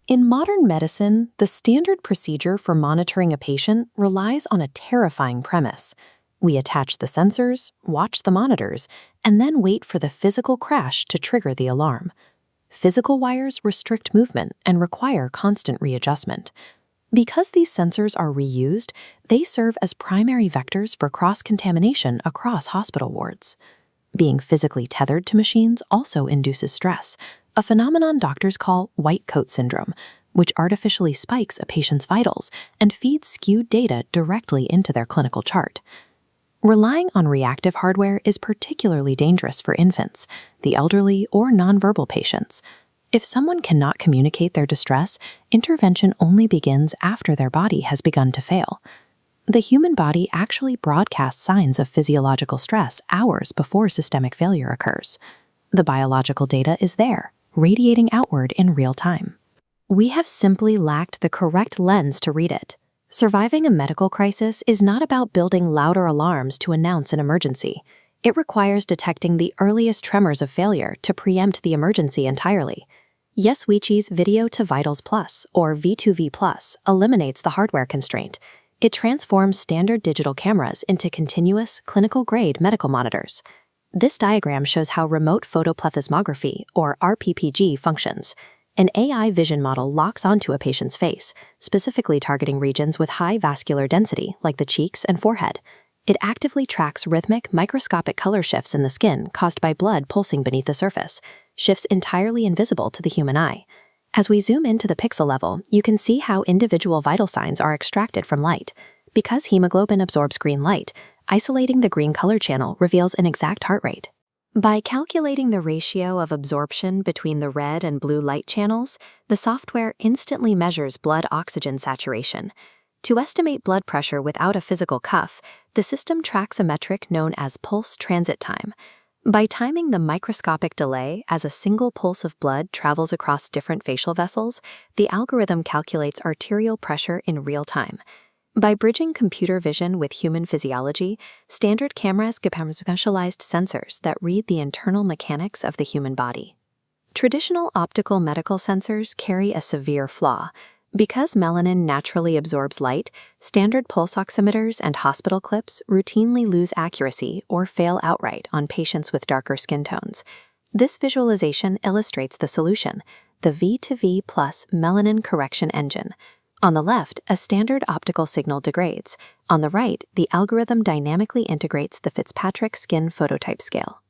In modern medicine, the standard procedure for monitoring a patient relies on a terrifying premise. We attach the sensors, watch the monitors, and then wait for the physical crash to trigger the alarm. Physical wires restrict movement and require constant readjustment. Because these sensors are reused, they serve as primary vectors for cross-contamination across hospital wards. Being physically tethered to machines also induces stress, a phenomenon doctors call white coat syndrome, which artificially spikes a patient's vitals and feeds skewed data directly into their clinical chart. Relying on reactive hardware is particularly dangerous for infants, the elderly, or nonverbal patients. If someone cannot communicate their distress, intervention only begins after their body has begun to fail. The human body actually broadcasts signs of physiological stress hours before systemic failure occurs. The biological data is there, radiating outward in real time. We have simply lacked the correct lens to read it. Surviving a medical crisis is not about building louder alarms to announce an emergency. It requires detecting the earliest tremors of failure to preempt the emergency entirely. Yeswici's Video to Vitals Plus, or v2v Plus, eliminates the hardware constraint. It transforms standard digital cameras into continuous, clinical-grade medical monitors. This diagram shows how remote photoplethysmography, or RPPG, functions. An AI vision model locks onto a patient's face, specifically targeting regions with high vascular density, like the cheeks and forehead. It actively tracks rhythmic, microscopic color shifts in the skin caused by blood pulsing beneath the surface, shifts entirely invisible to the human eye. As we zoom into the pixel level, you can see how individual vital signs are extracted from light. Because hemoglobin absorbs green light, isolating the green color channel reveals an exact heart rate. By calculating the ratio of absorption between the red and blue light channels, the software instantly measures blood oxygen saturation. To estimate blood pressure without a physical cuff, the system tracks a metric known as pulse transit time. By timing the microscopic delay as a single pulse of blood travels across different facial vessels, the algorithm calculates arterial pressure in real time. By bridging computer vision with human physiology, standard cameras combine specialized sensors that read the internal mechanics of the human body. Traditional optical medical sensors carry a severe flaw. Because melanin naturally absorbs light, standard pulse oximeters and hospital clips routinely lose accuracy or fail outright on patients with darker skin tones. This visualization illustrates the solution, the v2v Plus melanin correction engine. On the left, a standard optical signal degrades. On the right, the algorithm dynamically integrates the Fitzpatrick skin phototype scale.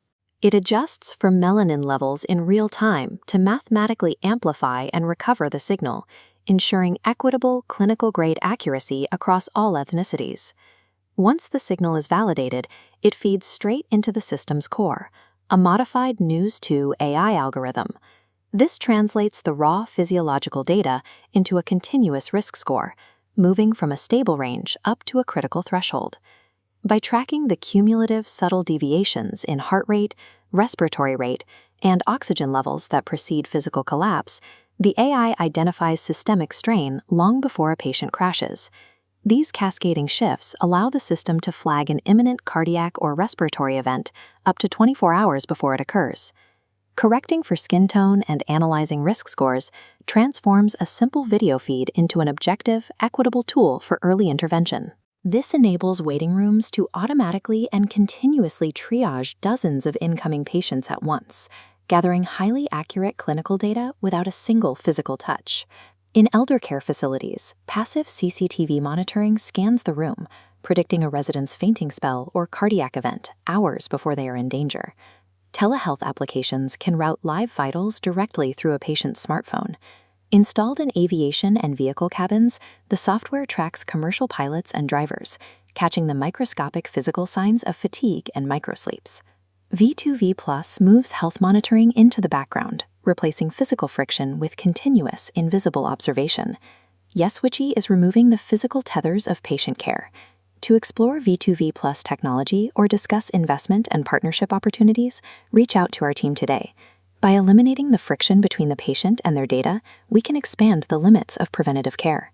It adjusts for melanin levels in real time to mathematically amplify and recover the signal, ensuring equitable clinical-grade accuracy across all ethnicities. Once the signal is validated, it feeds straight into the system's core, a modified News2 AI algorithm. This translates the raw physiological data into a continuous risk score, moving from a stable range up to a critical threshold. By tracking the cumulative subtle deviations in heart rate, respiratory rate, and oxygen levels that precede physical collapse, the AI identifies systemic strain long before a patient crashes. These cascading shifts allow the system to flag an imminent cardiac or respiratory event up to 24 hours before it occurs. Correcting for skin tone and analyzing risk scores transforms a simple video feed into an objective, equitable tool for early intervention. This enables waiting rooms to automatically and continuously triage dozens of incoming patients at once, gathering highly accurate clinical data without a single physical touch. In elder care facilities, passive CCTV monitoring scans the room, predicting a resident's fainting spell or cardiac event hours before they are in danger. Telehealth applications can route live vitals directly through a patient's smartphone. Installed in aviation and vehicle cabins, the software tracks commercial pilots and drivers, catching the microscopic physical signs of fatigue and microsleeps. v2v Plus moves health monitoring into the background, replacing physical friction with continuous, invisible observation. Yeswici is removing the physical tethers of patient care. To explore v2v Plus technology or discuss investment and partnership opportunities, reach out to our team today. By eliminating the friction between the patient and their data, we can expand the limits of preventative care.